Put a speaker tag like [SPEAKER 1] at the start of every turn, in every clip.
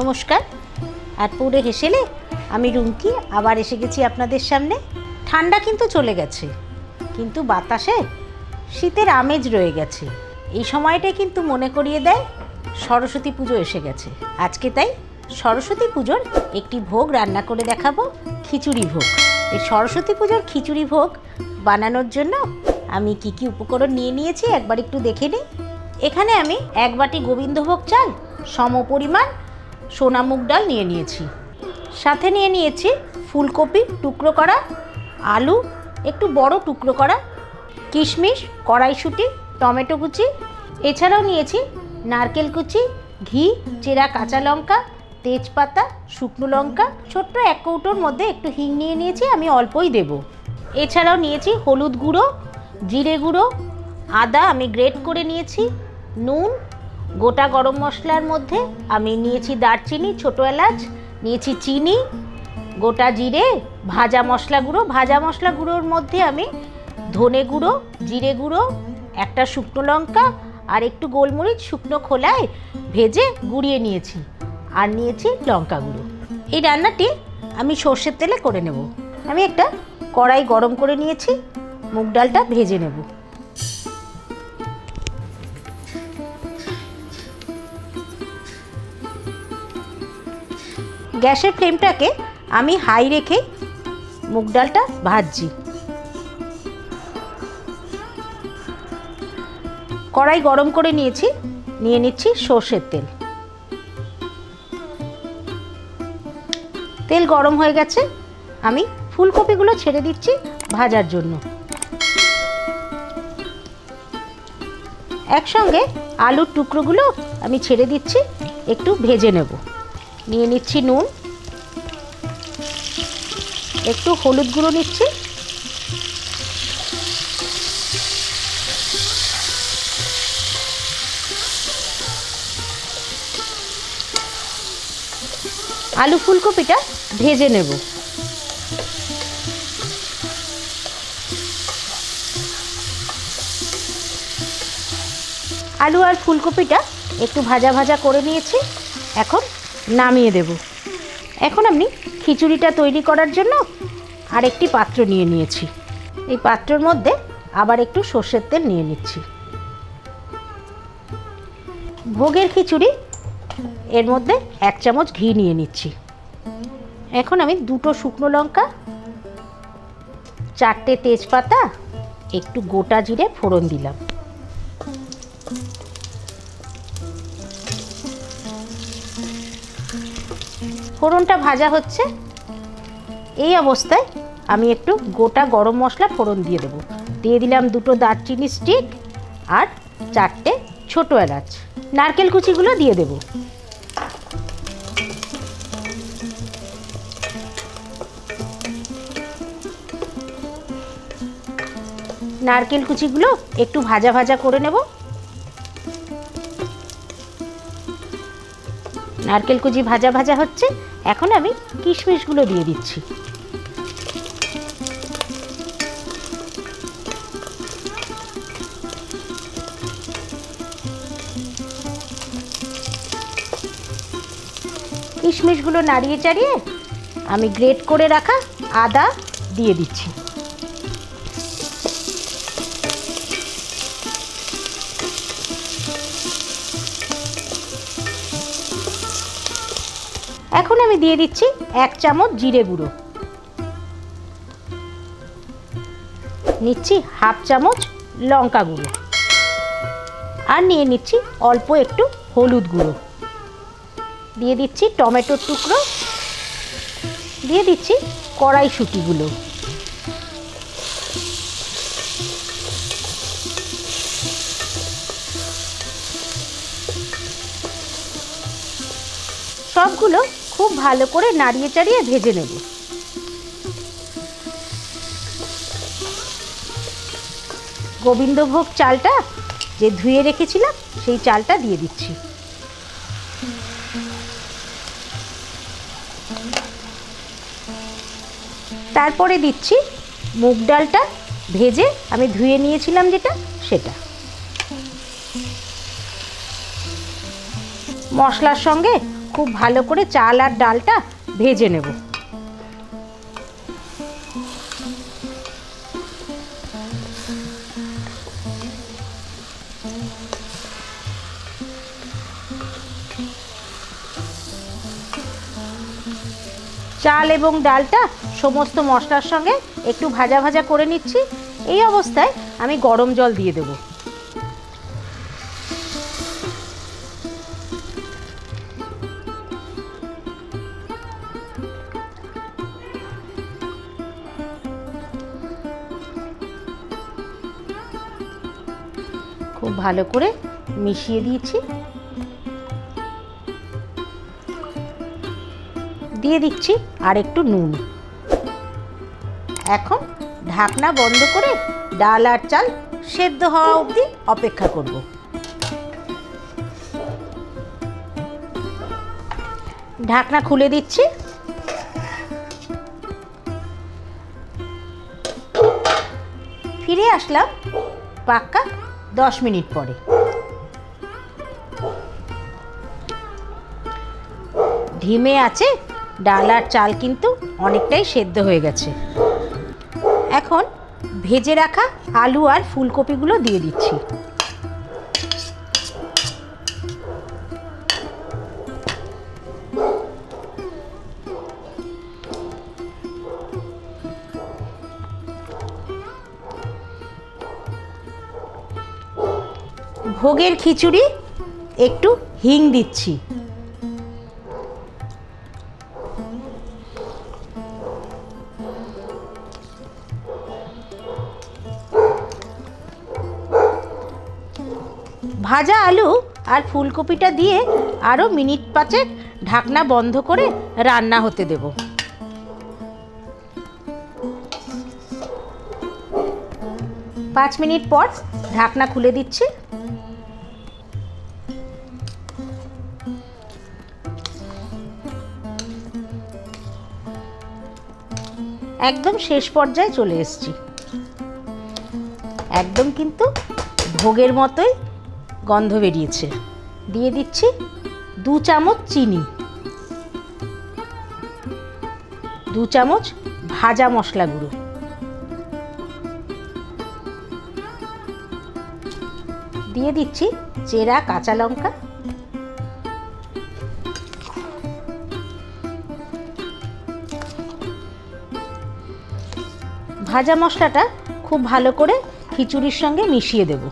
[SPEAKER 1] নমস্কার, আটপুরে হেসেলে আমি রুমকি আবার এসে গেছি আপনাদের সামনে। ঠান্ডা কিন্তু চলে গেছে, কিন্তু বাতাসে শীতের আমেজ রয়ে গেছে। এই সময়টাই কিন্তু মনে করিয়ে দেয় সরস্বতী পুজো এসে গেছে। আজকে তাই সরস্বতী পুজোর একটি ভোগ রান্না করে দেখাবো, খিচুড়ি ভোগ। এই সরস্বতী পুজোর খিচুড়ি ভোগ বানানোর জন্য আমি কি কি উপকরণ নিয়ে নিয়েছি একবার একটু দেখে নিই। এখানে আমি 1 বাটি গোবিন্দভোগ চাল, সমপরিমাণ সোনা মুগ ডাল নিয়ে নিয়েছি। সাথে নিয়ে নিয়েছি ফুলকপি টুকরো করা, আলু একটু বড় টুকরো করা, কিশমিশ, কড়াইশুঁটি, টমেটো কুচি। এছাড়াও নিয়েছি নারকেল কুচি, ঘি, চেরা কাঁচা লঙ্কা, তেজপাতা, শুকনো লঙ্কা, ছোট্ট 1 কৌটোর মধ্যে একটু হিং নিয়ে নিয়েছি, আমি অল্পই দেব। এছাড়াও নিয়েছি হলুদ গুঁড়ো, জিরে গুঁড়ো, আদা আমি গ্রেট করে নিয়েছি, নুন, গোটা গরম মশলার মধ্যে আমি নিয়েছি দারচিনি, ছোটো এলাচ, নিয়েছি চিনি, গোটা জিরে, ভাজা মশলা গুঁড়োর মধ্যে আমি ধনে গুঁড়ো, জিরে গুঁড়ো, একটা শুকনো লঙ্কা আর একটু গোলমরিচ শুকনো খোলায় ভেজে গুঁড়িয়ে নিয়েছি, আর নিয়েছি লঙ্কা গুঁড়ো। এই রান্নাটি আমি সর্ষের তেলে করে নেব। আমি একটা কড়াই গরম করে নিয়েছি, মুগ ডালটা ভেজে নেব। গ্যাসের ফ্লেমটাকে আমি হাই রেখে মুগ ডালটা ভাজছি। কড়াই গরম করে নিয়েছি, নিয়ে নিচ্ছি সর্ষের তেল। তেল গরম হয়ে গেছে, আমি ফুলকপিগুলো ছেড়ে দিচ্ছি ভাজার জন্য। একসঙ্গে আলুর টুকরোগুলো আমি ছেড়ে দিচ্ছি, একটু ভেজে নেব। নিয়ে নিচ্ছি নুন, একটু হলুদ গুঁড়ো নিচ্ছি, আলু ফুলকপিটা ভেজে নেব। আলু আর ফুলকপিটা একটু ভাজা ভাজা করে নিয়েছি, এখন নামিয়ে দেব। এখন আমি খিচুড়িটা তৈরি করার জন্য আরেকটি পাত্র নিয়ে নিয়েছি। এই পাত্রের মধ্যে আবার একটু সর্ষের তেল নিয়ে নিচ্ছি। ভোগের খিচুড়ি, এর মধ্যে 1 চামচ ঘি নিয়ে নিচ্ছি। এখন আমি 2টো শুকনো লঙ্কা, 4টে তেজপাতা, একটু গোটা জিরে ফোড়ন দিলাম। ফোড়নটা ভাজা হচ্ছে, এই অবস্থায় আমি একটু গোটা গরম মশলা ফোড়ন দিয়ে দেবো। দিয়ে দিলাম 2টো দারচিনি স্টিক আর 4টে ছোটো এলাচ। নারকেল কুচিগুলো দিয়ে দেব। নারকেল কুচিগুলো একটু ভাজা ভাজা করে নেব। নারকেল কুচি ভাজা ভাজা হচ্ছে, এখন আমি কিশমিশগুলো দিয়ে দিচ্ছি। কিশমিশগুলো নাড়িয়ে চাড়িয়ে আমি গ্রেট করে রাখা আদা দিয়ে দিচ্ছি। এখন আমি দিয়ে দিচ্ছি 1 চামচ জিরে গুঁড়ো, নিচ্ছি 1/2 চামচ লঙ্কা গুঁড়ো, আর নিয়ে নিচ্ছি অল্প একটু হলুদ গুঁড়ো। দিয়ে দিচ্ছি টমেটোর টুকরো, দিয়ে দিচ্ছি কড়াইশুঁটিগুলো। সবগুলো খুব ভালো করে নাড়িয়ে চাড়িয়ে ভেজে নেব। গোবিন্দভোগ চালটা যে ধুয়ে রেখেছিলাম সেই চালটা দিয়ে দিচ্ছি। তারপরে দিচ্ছি মুগ ডালটা ভেজে আমি ধুয়ে নিয়েছিলাম যেটা, সেটা। মশলার সঙ্গে খুব ভালো করে চাল আর ডালটা ভেজে নেব। চাল এবং ডালটা সমস্ত মশলার সঙ্গে একটু ভাজা ভাজা করে নিচ্ছি। এই অবস্থায় আমি গরম জল দিয়ে দেব। খুব ভালো করে মিশিয়ে দিয়েছি। দিয়ে দিচ্ছি আর একটু নুন। এখন ঢাকনা বন্ধ করে ডাল আর চাল সেদ্ধ হওয়া অবধি অপেক্ষা করব। ঢাকনা খুলে দিচ্ছি। ফিরে আসলাম পাক্কা 10 মিনিট পরে। ধিমে আছে ডাল আর চাল কিন্তু অনেকটাই সেদ্ধ হয়ে গেছে। এখন ভেজে রাখা আলু আর ফুলকপিগুলো দিয়ে দিচ্ছি। ভোগের খিচুড়ি, একটু হিং দিচ্ছি। ভাজা আলু আর ফুলকপিটা দিয়ে আরও মিনিট 5 ঢাকনা বন্ধ করে রান্না হতে দেব। পাঁচ মিনিট পর ঢাকনা খুলে দিচ্ছি। একদম শেষ পর্যায়ে চলে এসেছি। একদম কিন্তু ভোগের মতোই গন্ধ বেরিয়েছে। দিয়ে দিচ্ছি 2 চামচ চিনি, 2 চামচ ভাজা মশলা গুঁড়ো, দিয়ে দিচ্ছি চেরা কাঁচা লঙ্কা, ভাজা মশলাটা খুব ভালো করে খিচুড়ির সঙ্গে মিশিয়ে দেব।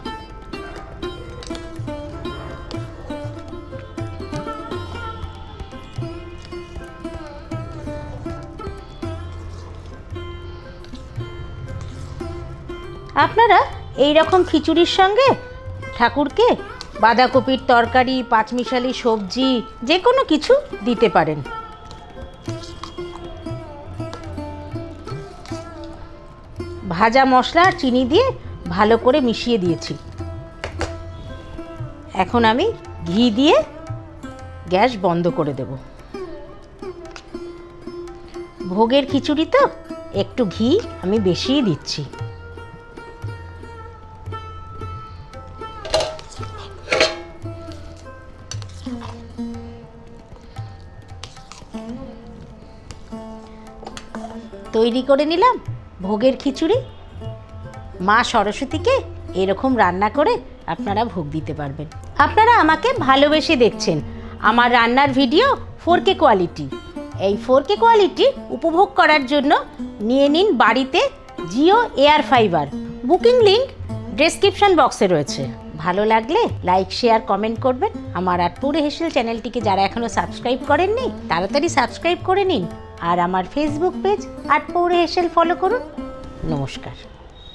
[SPEAKER 1] আপনারা এই রকম খিচুড়ির সঙ্গে ঠাকুরকে বাঁধাকপির তরকারি, পাঁচমিশালি সবজি যে কোনো কিছু দিতে পারেন। ভাজা মশলা আর চিনি দিয়ে ভালো করে মিশিয়ে দিয়েছি। এখন আমি ঘি দিয়ে গ্যাস বন্ধ করে দেব। ভোগের খিচুড়ি তো একটু ঘি আমি বেশিই দিচ্ছি। তৈরি করে নিলাম ভোগের খিচুড়ি। মা সরস্বতীকে এরকম রান্না করে আপনারা ভোগ দিতে পারবেন। আপনারা আমাকে ভালোবেসে দেখছেন। আমার রান্নার ভিডিও 4K কোয়ালিটি। এই 4K কোয়ালিটি উপভোগ করার জন্য নিয়ে নিন বাড়িতে Jio air fibre. Booking link description বক্সে রয়েছে। ভালো লাগলে লাইক, শেয়ার, কমেন্ট করবেন। আমার আটপৌরে হেসেল চ্যানেলটিকে যারা এখনও সাবস্ক্রাইব করেননি তাড়াতাড়ি সাবস্ক্রাইব করে নিন। আর আমার ফেসবুক পেজ আটপৌরে হেসেল ফলো করুন। নমস্কার।